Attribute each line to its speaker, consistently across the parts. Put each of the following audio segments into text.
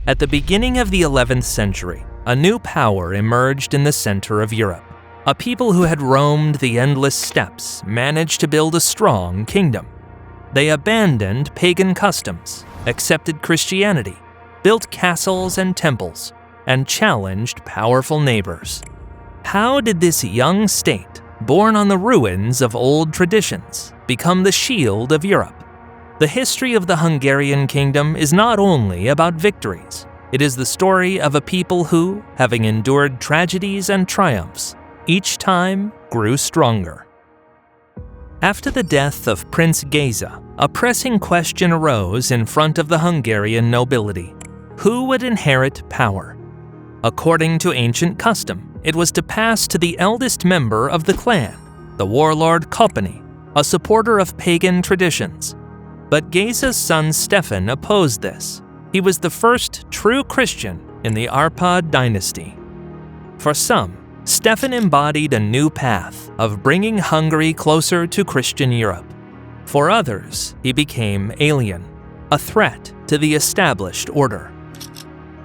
Speaker 1: At the beginning of the 11th century, a new power emerged in the center of Europe. A people who had roamed the endless steppes managed to build a strong kingdom. They abandoned pagan customs, accepted Christianity, built castles and temples, and challenged powerful neighbors. How did this young state, born on the ruins of old traditions, become the shield of Europe? The history of the Hungarian Kingdom is not only about victories. It is the story of a people who, having endured tragedies and triumphs, each time grew stronger. After the death of Prince Géza, a pressing question arose in front of the Hungarian nobility. Who would inherit power? According to ancient custom, it was to pass to the eldest member of the clan, the warlord Copany, a supporter of pagan traditions. But Géza's son Stefan opposed this. He was the first true Christian in the Árpád dynasty. For some, Stefan embodied a new path of bringing Hungary closer to Christian Europe. For others, he became alien, a threat to the established order.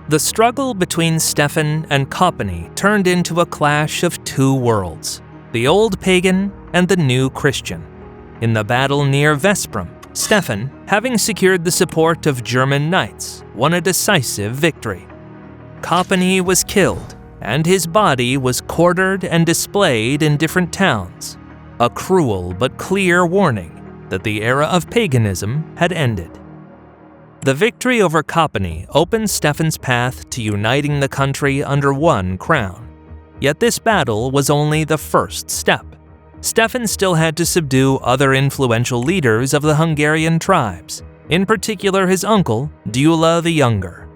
Speaker 1: The struggle between Stefan and Copany turned into a clash of two worlds, the old pagan and the new Christian. In the battle near Veszprém, Stefan, having secured the support of German knights, won a decisive victory. Copany was killed, and his body was quartered and displayed in different towns, a cruel but clear warning that the era of paganism had ended. The victory over Copany opened Stefan's path to uniting the country under one crown. Yet this battle was only the first step. Stefan still had to subdue other influential leaders of the Hungarian tribes, in particular his uncle, Gyula the Younger.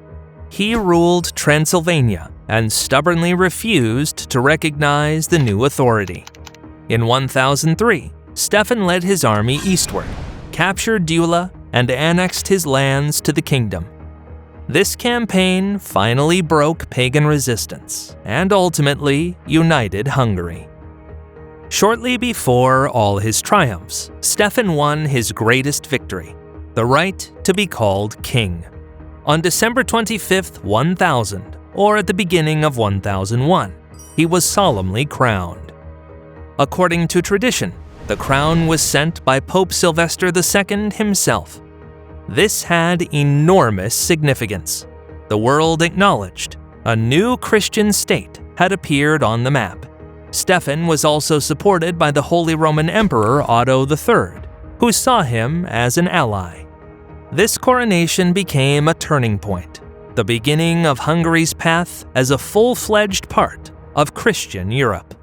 Speaker 1: He ruled Transylvania and stubbornly refused to recognize the new authority. In 1003, Stefan led his army eastward, captured Gyula, and annexed his lands to the kingdom. This campaign finally broke pagan resistance and ultimately united Hungary. Shortly before all his triumphs, Stefan won his greatest victory, the right to be called king. On December 25, 1000, or at the beginning of 1001, he was solemnly crowned. According to tradition, the crown was sent by Pope Sylvester II himself. This had enormous significance. The world acknowledged a new Christian state had appeared on the map. Stefan was also supported by the Holy Roman Emperor Otto III, who saw him as an ally. This coronation became a turning point, the beginning of Hungary's path as a full-fledged part of Christian Europe.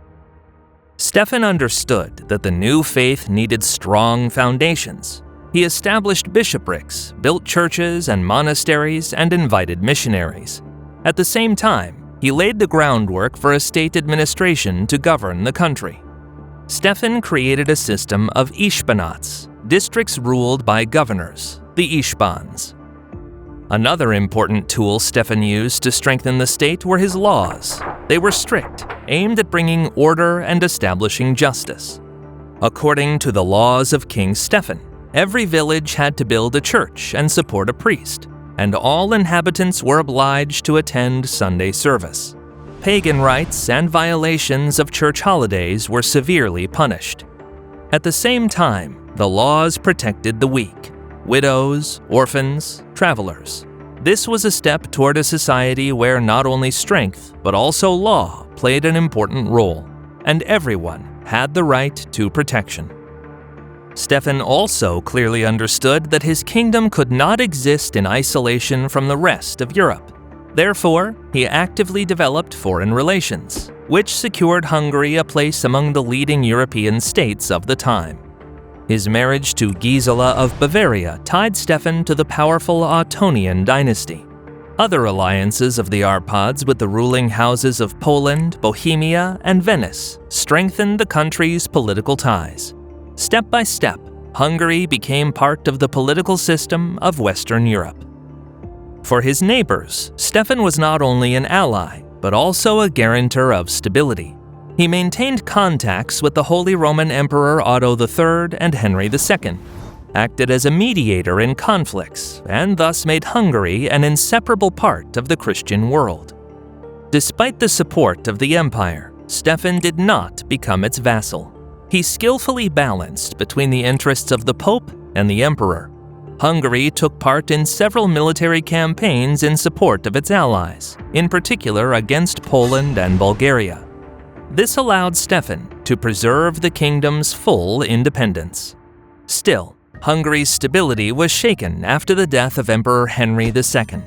Speaker 1: Stefan understood that the new faith needed strong foundations. He established bishoprics, built churches and monasteries, and invited missionaries. At the same time, he laid the groundwork for a state administration to govern the country. Stefan created a system of ishpanats, districts ruled by governors, the ishpans. Another important tool Stefan used to strengthen the state were his laws. They were strict, aimed at bringing order and establishing justice. According to the laws of King Stefan, every village had to build a church and support a priest, and all inhabitants were obliged to attend Sunday service. Pagan rites and violations of church holidays were severely punished. At the same time, the laws protected the weak, widows, orphans, travelers. This was a step toward a society where not only strength, but also law played an important role, and everyone had the right to protection. Stefan also clearly understood that his kingdom could not exist in isolation from the rest of Europe. Therefore, he actively developed foreign relations, which secured Hungary a place among the leading European states of the time. His marriage to Gisela of Bavaria tied Stefan to the powerful Ottonian dynasty. Other alliances of the Arpads with the ruling houses of Poland, Bohemia, and Venice strengthened the country's political ties. Step by step, Hungary became part of the political system of Western Europe. For his neighbors, Stefan was not only an ally, but also a guarantor of stability. He maintained contacts with the Holy Roman Emperor Otto III and Henry II. acted as a mediator in conflicts and thus made Hungary an inseparable part of the Christian world. Despite the support of the empire, Stefan did not become its vassal. He skillfully balanced between the interests of the Pope and the Emperor. Hungary took part in several military campaigns in support of its allies, in particular against Poland and Bulgaria. This allowed Stefan to preserve the kingdom's full independence. Still, Hungary's stability was shaken after the death of Emperor Henry II.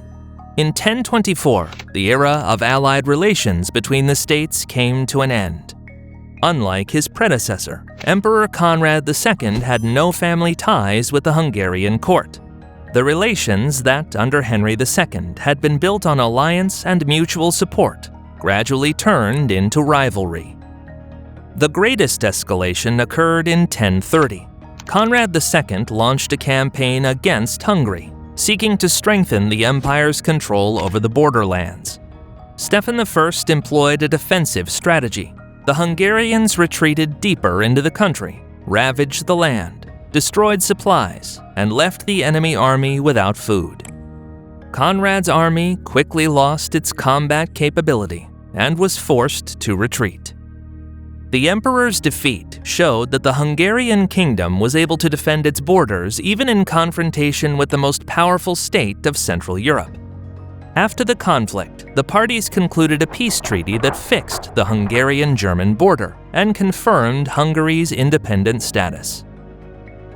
Speaker 1: In 1024, the era of allied relations between the states came to an end. Unlike his predecessor, Emperor Conrad II had no family ties with the Hungarian court. The relations that, under Henry II, had been built on alliance and mutual support gradually turned into rivalry. The greatest escalation occurred in 1030. Conrad II launched a campaign against Hungary, seeking to strengthen the empire's control over the borderlands. Stefan I employed a defensive strategy. The Hungarians retreated deeper into the country, ravaged the land, destroyed supplies, and left the enemy army without food. Conrad's army quickly lost its combat capability and was forced to retreat. The emperor's defeat showed that the Hungarian kingdom was able to defend its borders even in confrontation with the most powerful state of Central Europe. After the conflict, the parties concluded a peace treaty that fixed the Hungarian-German border and confirmed Hungary's independent status.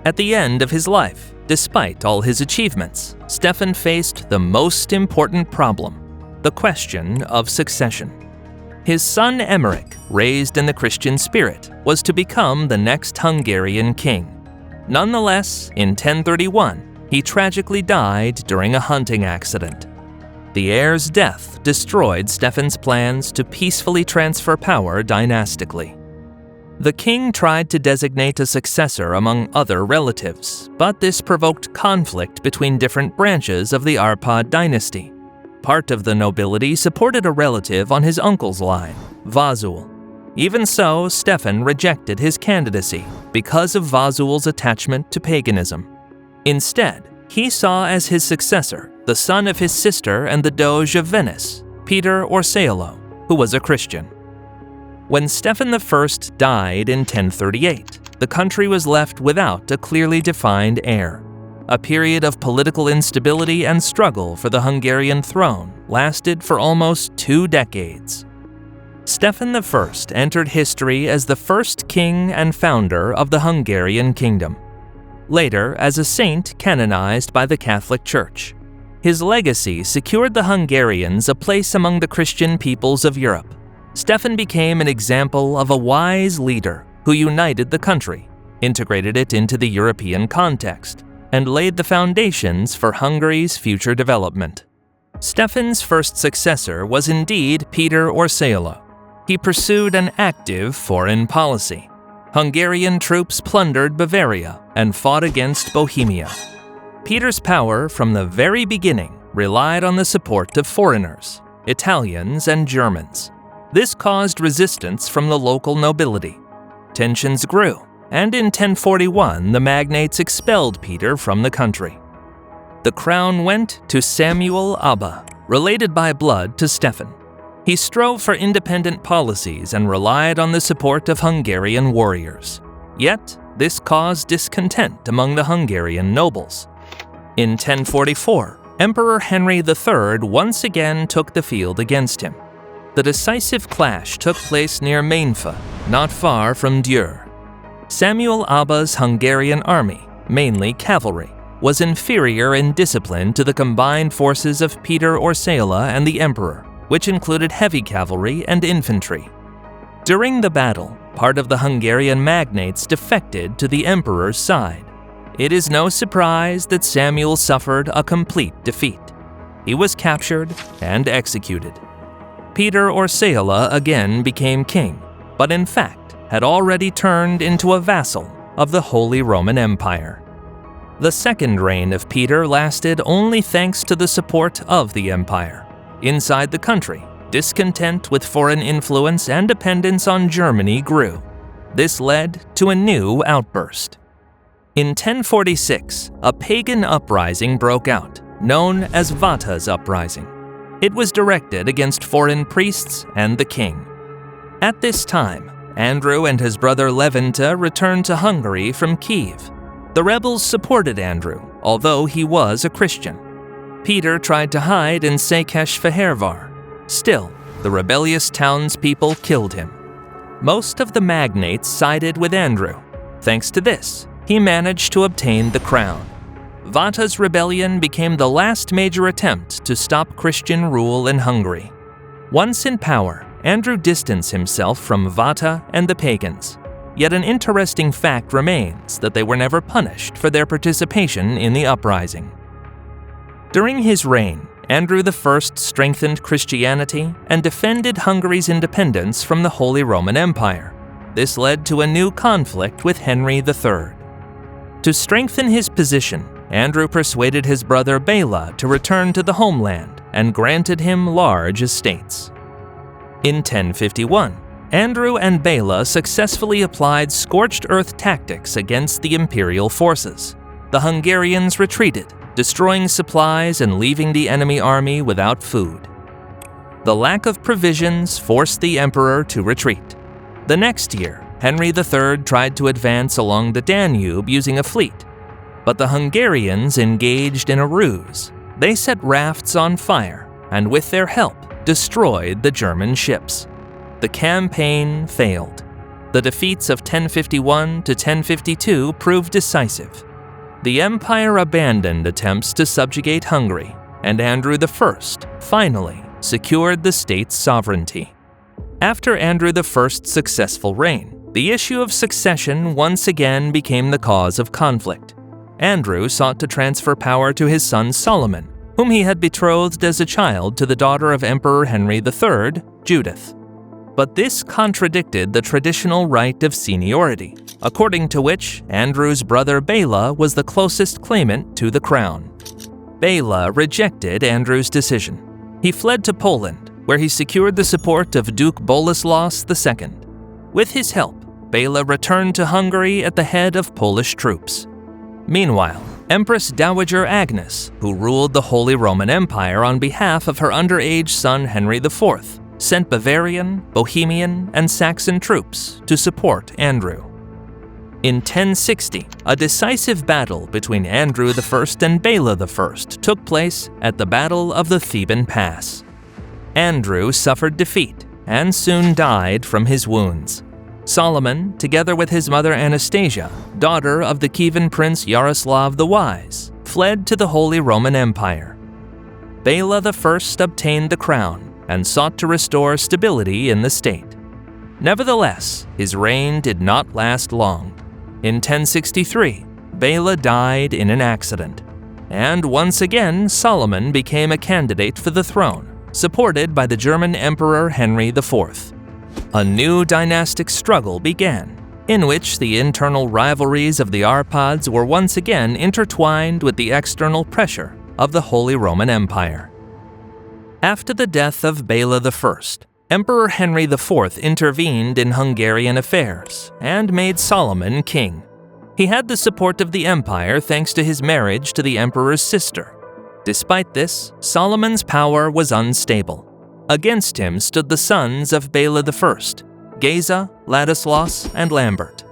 Speaker 1: At the end of his life, despite all his achievements, Stefan faced the most important problem: the question of succession. His son Emmerich, raised in the Christian spirit, was to become the next Hungarian king. Nonetheless, in 1031, he tragically died during a hunting accident. The heir's death destroyed Stefan's plans to peacefully transfer power dynastically. The king tried to designate a successor among other relatives, but this provoked conflict between different branches of the Árpád dynasty. Part of the nobility supported a relative on his uncle's line, Vasul. Even so, Stefan rejected his candidacy because of Vasul's attachment to paganism. Instead, he saw as his successor the son of his sister and the Doge of Venice, Peter Orseolo, who was a Christian. When Stefan I died in 1038, the country was left without a clearly defined heir. A period of political instability and struggle for the Hungarian throne lasted for almost 2 decades. Stefan I entered history as the first king and founder of the Hungarian Kingdom, later as a saint canonized by the Catholic Church. His legacy secured the Hungarians a place among the Christian peoples of Europe. Stefan became an example of a wise leader who united the country, integrated it into the European context, and laid the foundations for Hungary's future development. Stefan's first successor was indeed Peter Orseolo. He pursued an active foreign policy. Hungarian troops plundered Bavaria and fought against Bohemia. Peter's power from the very beginning relied on the support of foreigners, Italians and Germans. This caused resistance from the local nobility. Tensions grew, and in 1041 the magnates expelled Peter from the country. The crown went to Samuel Abba, related by blood to Stefan. He strove for independent policies and relied on the support of Hungarian warriors. Yet, this caused discontent among the Hungarian nobles. In 1044, Emperor Henry III once again took the field against him. The decisive clash took place near Mainfa, not far from Győr. Samuel Abba's Hungarian army, mainly cavalry, was inferior in discipline to the combined forces of Peter Orseolo and the emperor, which included heavy cavalry and infantry. During the battle, part of the Hungarian magnates defected to the emperor's side. It is no surprise that Samuel suffered a complete defeat. He was captured and executed. Peter Orseolo again became king, but in fact had already turned into a vassal of the Holy Roman Empire. The second reign of Peter lasted only thanks to the support of the empire. Inside the country, discontent with foreign influence and dependence on Germany grew. This led to a new outburst. In 1046, a pagan uprising broke out, known as Vata's uprising. It was directed against foreign priests and the king. At this time, Andrew and his brother Leventa returned to Hungary from Kiev. The rebels supported Andrew, although he was a Christian. Peter tried to hide in Székesfehérvár. Still, the rebellious townspeople killed him. Most of the magnates sided with Andrew. Thanks to this, he managed to obtain the crown. Vata's rebellion became the last major attempt to stop Christian rule in Hungary. Once in power, Andrew distanced himself from Vata and the pagans. Yet an interesting fact remains that they were never punished for their participation in the uprising. During his reign, Andrew I strengthened Christianity and defended Hungary's independence from the Holy Roman Empire. This led to a new conflict with Henry III. To strengthen his position, Andrew persuaded his brother Béla to return to the homeland and granted him large estates. In 1051, Andrew and Béla successfully applied scorched earth tactics against the imperial forces. The Hungarians retreated, destroying supplies and leaving the enemy army without food. The lack of provisions forced the emperor to retreat. The next year, Henry III tried to advance along the Danube using a fleet, but the Hungarians engaged in a ruse. They set rafts on fire and, with their help, destroyed the German ships. The campaign failed. The defeats of 1051 to 1052 proved decisive. The empire abandoned attempts to subjugate Hungary, and Andrew I finally secured the state's sovereignty. After Andrew I's successful reign, the issue of succession once again became the cause of conflict. Andrew sought to transfer power to his son Solomon, whom he had betrothed as a child to the daughter of Emperor Henry III, Judith. But this contradicted the traditional right of seniority, according to which Andrew's brother Béla was the closest claimant to the crown. Béla rejected Andrew's decision. He fled to Poland, where he secured the support of Duke Bolesław II. With his help, Béla returned to Hungary at the head of Polish troops. Meanwhile, Empress Dowager Agnes, who ruled the Holy Roman Empire on behalf of her underage son Henry IV, sent Bavarian, Bohemian, and Saxon troops to support Andrew. In 1060, a decisive battle between Andrew I and Béla I took place at the Battle of the Theban Pass. Andrew suffered defeat and soon died from his wounds. Solomon, together with his mother Anastasia, daughter of the Kievan prince Yaroslav the Wise, fled to the Holy Roman Empire. Béla I obtained the crown and sought to restore stability in the state. Nevertheless, his reign did not last long. In 1063, Béla died in an accident, and once again Solomon became a candidate for the throne, supported by the German Emperor Henry IV. A new dynastic struggle began, in which the internal rivalries of the Arpads were once again intertwined with the external pressure of the Holy Roman Empire. After the death of Béla I, Emperor Henry IV intervened in Hungarian affairs and made Solomon king. He had the support of the empire thanks to his marriage to the emperor's sister. Despite this, Solomon's power was unstable. Against him stood the sons of Béla I, Géza, Ladislaus, and Lambert.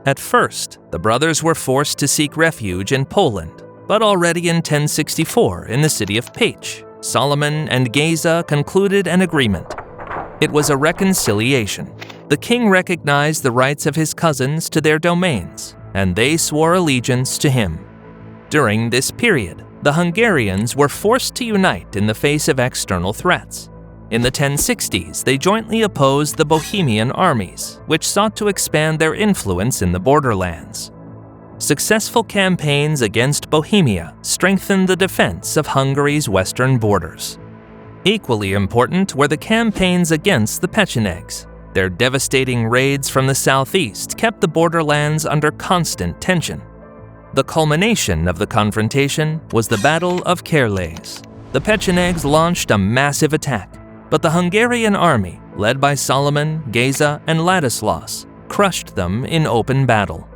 Speaker 1: At first, the brothers were forced to seek refuge in Poland, but already in 1064, in the city of Pécs, Solomon and Géza concluded an agreement. It was a reconciliation. The king recognized the rights of his cousins to their domains, and they swore allegiance to him. During this period, the Hungarians were forced to unite in the face of external threats. In the 1060s, they jointly opposed the Bohemian armies, which sought to expand their influence in the borderlands. Successful campaigns against Bohemia strengthened the defense of Hungary's western borders. Equally important were the campaigns against the Pechenegs. Their devastating raids from the southeast kept the borderlands under constant tension. The culmination of the confrontation was the Battle of Kérlés. The Pechenegs launched a massive attack, but the Hungarian army, led by Solomon, Géza, and Ladislaus, crushed them in open battle.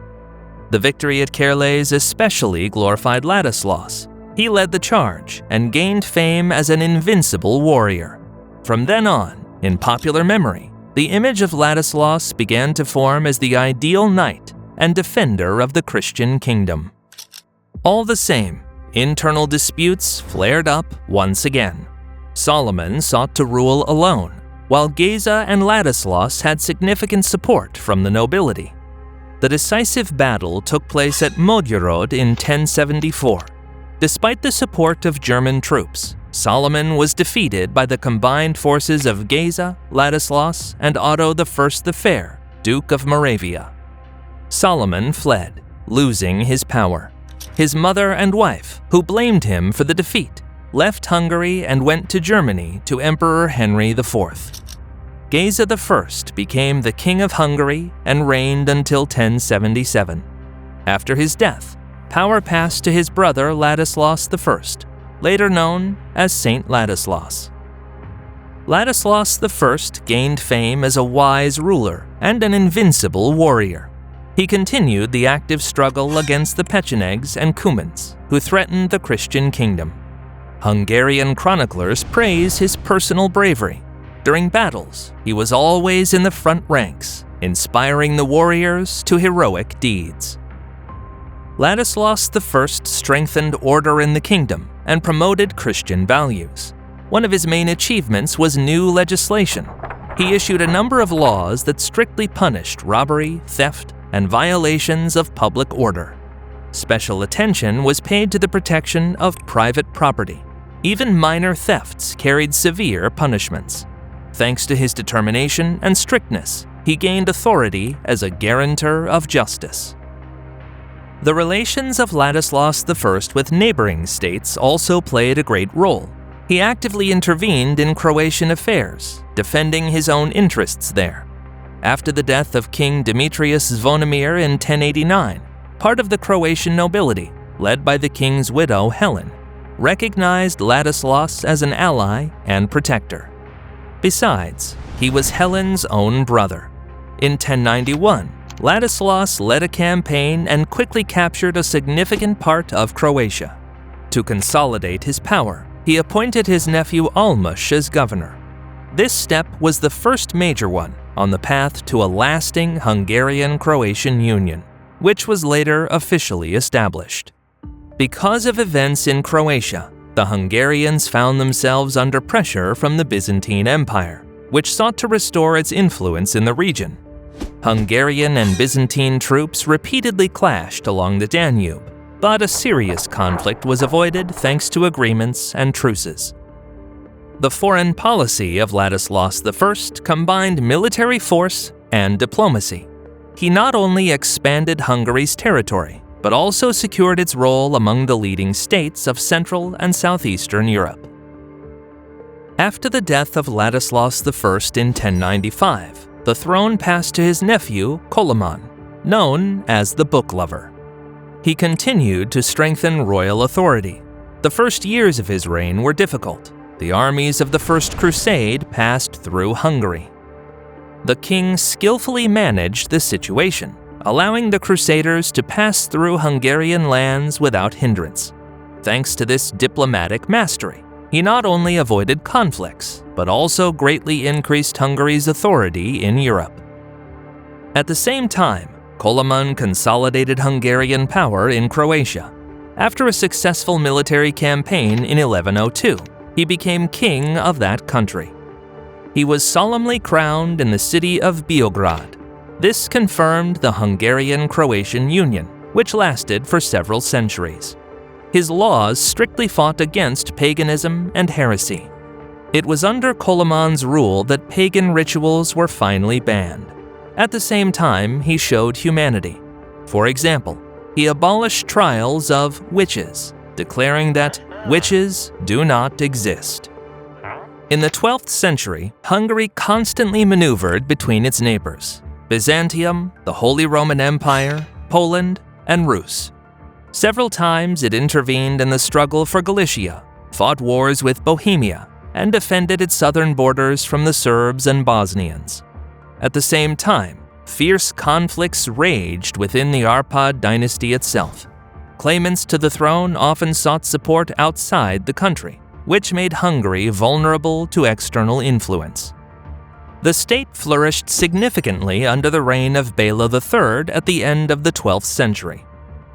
Speaker 1: The victory at Kerles especially glorified Ladislaus. He led the charge and gained fame as an invincible warrior. From then on, in popular memory, the image of Ladislaus began to form as the ideal knight and defender of the Christian kingdom. All the same, internal disputes flared up once again. Solomon sought to rule alone, while Geza and Ladislaus had significant support from the nobility. The decisive battle took place at Mogorod in 1074. Despite the support of German troops, Solomon was defeated by the combined forces of Geza, Ladislaus, and Otto I the Fair, Duke of Moravia. Solomon fled, losing his power. His mother and wife, who blamed him for the defeat, left Hungary and went to Germany to Emperor Henry IV. Geza I became the King of Hungary and reigned until 1077. After his death, power passed to his brother Ladislaus I, later known as Saint Ladislaus. Ladislaus I gained fame as a wise ruler and an invincible warrior. He continued the active struggle against the Pechenegs and Cumans, who threatened the Christian kingdom. Hungarian chroniclers praise his personal bravery. During battles, he was always in the front ranks, inspiring the warriors to heroic deeds. Ladislaus I strengthened order in the kingdom and promoted Christian values. One of his main achievements was new legislation. He issued a number of laws that strictly punished robbery, theft, and violations of public order. Special attention was paid to the protection of private property. Even minor thefts carried severe punishments. Thanks to his determination and strictness, he gained authority as a guarantor of justice. The relations of Ladislaus I with neighboring states also played a great role. He actively intervened in Croatian affairs, defending his own interests there. After the death of King Demetrius Zvonimir in 1089, part of the Croatian nobility, led by the king's widow Helen, recognized Ladislaus as an ally and protector. Besides, he was Helen's own brother. In 1091, Ladislaus led a campaign and quickly captured a significant part of Croatia. To consolidate his power, he appointed his nephew Almush as governor. This step was the first major one on the path to a lasting Hungarian-Croatian union, which was later officially established. Because of events in Croatia, the Hungarians found themselves under pressure from the Byzantine Empire, which sought to restore its influence in the region. Hungarian and Byzantine troops repeatedly clashed along the Danube, but a serious conflict was avoided thanks to agreements and truces. The foreign policy of Ladislaus I combined military force and diplomacy. He not only expanded Hungary's territory, but also secured its role among the leading states of Central and Southeastern Europe. After the death of Ladislaus I in 1095, the throne passed to his nephew, Coloman, known as the Booklover. He continued to strengthen royal authority. The first years of his reign were difficult. The armies of the First Crusade passed through Hungary. The king skillfully managed the situation, allowing the Crusaders to pass through Hungarian lands without hindrance. Thanks to this diplomatic mastery, he not only avoided conflicts, but also greatly increased Hungary's authority in Europe. At the same time, Coloman consolidated Hungarian power in Croatia. After a successful military campaign in 1102, he became king of that country. He was solemnly crowned in the city of Beograd. This confirmed the Hungarian-Croatian Union, which lasted for several centuries. His laws strictly fought against paganism and heresy. It was under Coloman's rule that pagan rituals were finally banned. At the same time, he showed humanity. For example, he abolished trials of witches, declaring that witches do not exist. In the 12th century, Hungary constantly maneuvered between its neighbors: Byzantium, the Holy Roman Empire, Poland, and Rus. Several times it intervened in the struggle for Galicia, fought wars with Bohemia, and defended its southern borders from the Serbs and Bosnians. At the same time, fierce conflicts raged within the Árpád dynasty itself. Claimants to the throne often sought support outside the country, which made Hungary vulnerable to external influence. The state flourished significantly under the reign of Béla III at the end of the 12th century.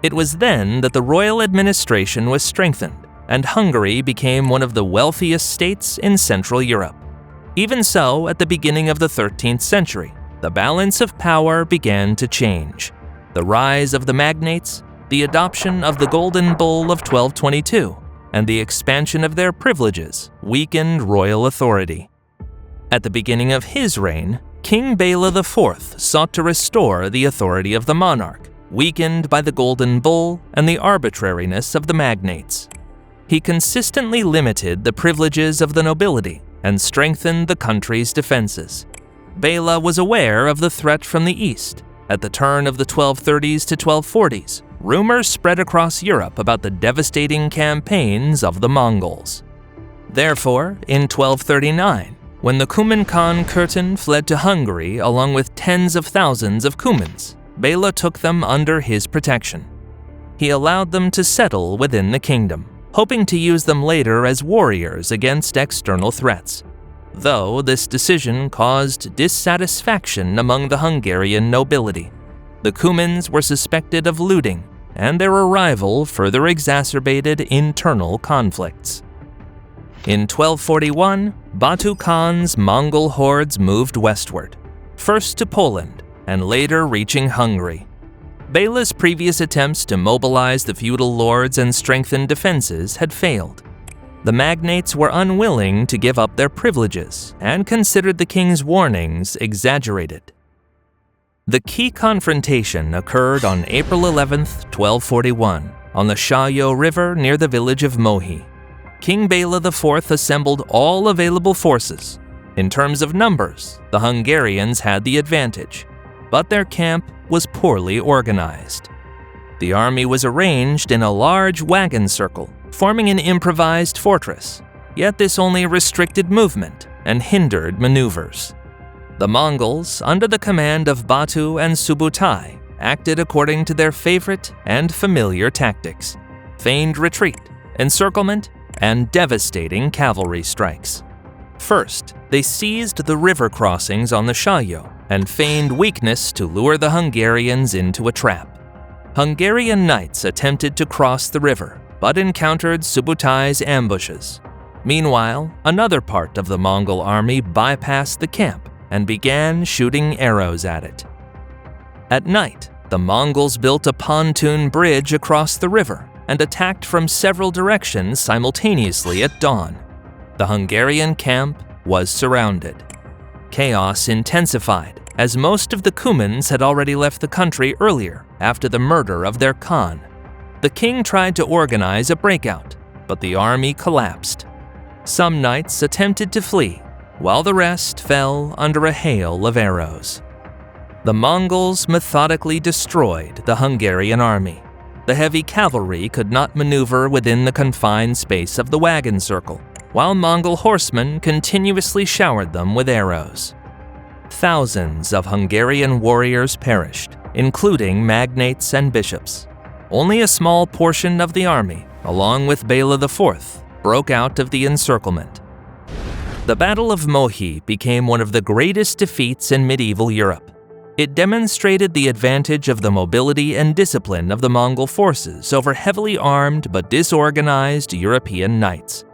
Speaker 1: It was then that the royal administration was strengthened, and Hungary became one of the wealthiest states in Central Europe. Even so, at the beginning of the 13th century, the balance of power began to change. The rise of the magnates, the adoption of the Golden Bull of 1222, and the expansion of their privileges weakened royal authority. At the beginning of his reign, King Béla IV sought to restore the authority of the monarch, weakened by the Golden Bull and the arbitrariness of the magnates. He consistently limited the privileges of the nobility and strengthened the country's defenses. Béla was aware of the threat from the east. At the turn of the 1230s to 1240s, rumors spread across Europe about the devastating campaigns of the Mongols. Therefore, in 1239, when the Cuman Khan Kurtan fled to Hungary along with tens of thousands of Cumans, Béla took them under his protection. He allowed them to settle within the kingdom, hoping to use them later as warriors against external threats. Though this decision caused dissatisfaction among the Hungarian nobility. The Cumans were suspected of looting, and their arrival further exacerbated internal conflicts. In 1241, Batu Khan's Mongol hordes moved westward, first to Poland and later reaching Hungary. Béla's previous attempts to mobilize the feudal lords and strengthen defenses had failed. The magnates were unwilling to give up their privileges and considered the king's warnings exaggerated. The key confrontation occurred on April 11, 1241, on the Shayo River near the village of Mohi. King Béla IV assembled all available forces. In terms of numbers, the Hungarians had the advantage, but their camp was poorly organized. The army was arranged in a large wagon circle, forming an improvised fortress, yet this only restricted movement and hindered maneuvers. The Mongols, under the command of Batu and Subutai, acted according to their favorite and familiar tactics: feigned retreat, encirclement, and devastating cavalry strikes. First, they seized the river crossings on the Shayo and feigned weakness to lure the Hungarians into a trap. Hungarian knights attempted to cross the river, but encountered Subutai's ambushes. Meanwhile, another part of the Mongol army bypassed the camp and began shooting arrows at it. At night, the Mongols built a pontoon bridge across the river and attacked from several directions simultaneously at dawn. The Hungarian camp was surrounded. Chaos intensified, as most of the Cumans had already left the country earlier after the murder of their Khan. The king tried to organize a breakout, but the army collapsed. Some knights attempted to flee, while the rest fell under a hail of arrows. The Mongols methodically destroyed the Hungarian army. The heavy cavalry could not maneuver within the confined space of the wagon circle, while Mongol horsemen continuously showered them with arrows. Thousands of Hungarian warriors perished, including magnates and bishops. Only a small portion of the army, along with Béla IV, broke out of the encirclement. The Battle of Mohi became one of the greatest defeats in medieval Europe. It demonstrated the advantage of the mobility and discipline of the Mongol forces over heavily armed but disorganized European knights.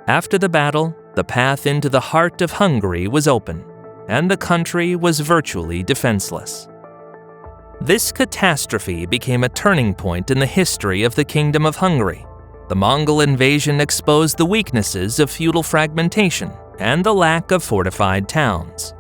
Speaker 1: After the battle, the path into the heart of Hungary was open, and the country was virtually defenseless. This catastrophe became a turning point in the history of the Kingdom of Hungary. The Mongol invasion exposed the weaknesses of feudal fragmentation and the lack of fortified towns.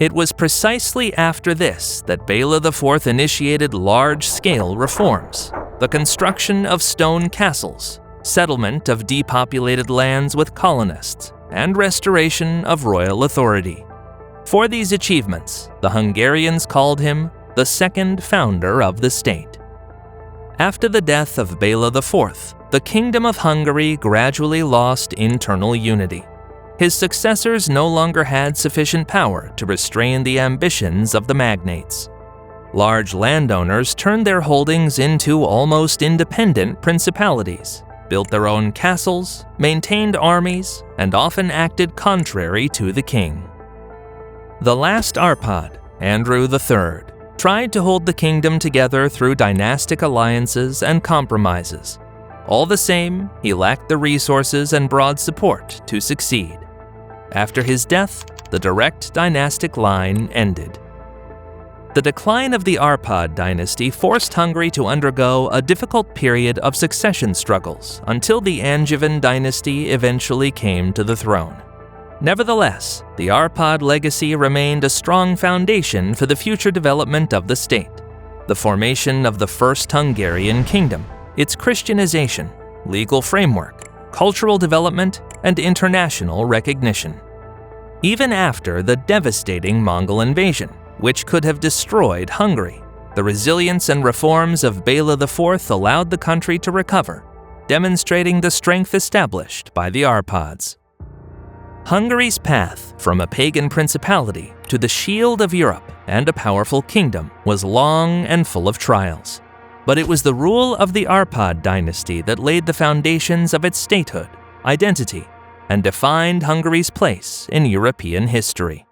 Speaker 1: It was precisely after this that Béla IV initiated large-scale reforms: the construction of stone castles, settlement of depopulated lands with colonists, and restoration of royal authority. For these achievements, the Hungarians called him the second founder of the state. After the death of Béla IV, the Kingdom of Hungary gradually lost internal unity. his successors no longer had sufficient power to restrain the ambitions of the magnates. Large landowners turned their holdings into almost independent principalities, built their own castles, maintained armies, and often acted contrary to the king. The last Árpád, Andrew III, tried to hold the kingdom together through dynastic alliances and compromises. All the same, he lacked the resources and broad support to succeed. After his death, the direct dynastic line ended. The decline of the Árpád dynasty forced Hungary to undergo a difficult period of succession struggles until the Angevin dynasty eventually came to the throne. Nevertheless, the Árpád legacy remained a strong foundation for the future development of the state. The formation of the First Hungarian Kingdom, its Christianization, legal framework, cultural development, and international recognition. Even after the devastating Mongol invasion, which could have destroyed Hungary, the resilience and reforms of Béla IV allowed the country to recover, demonstrating the strength established by the Arpads. Hungary's path from a pagan principality to the shield of Europe and a powerful kingdom was long and full of trials. But it was the rule of the Árpád dynasty that laid the foundations of its statehood, identity, and defined Hungary's place in European history.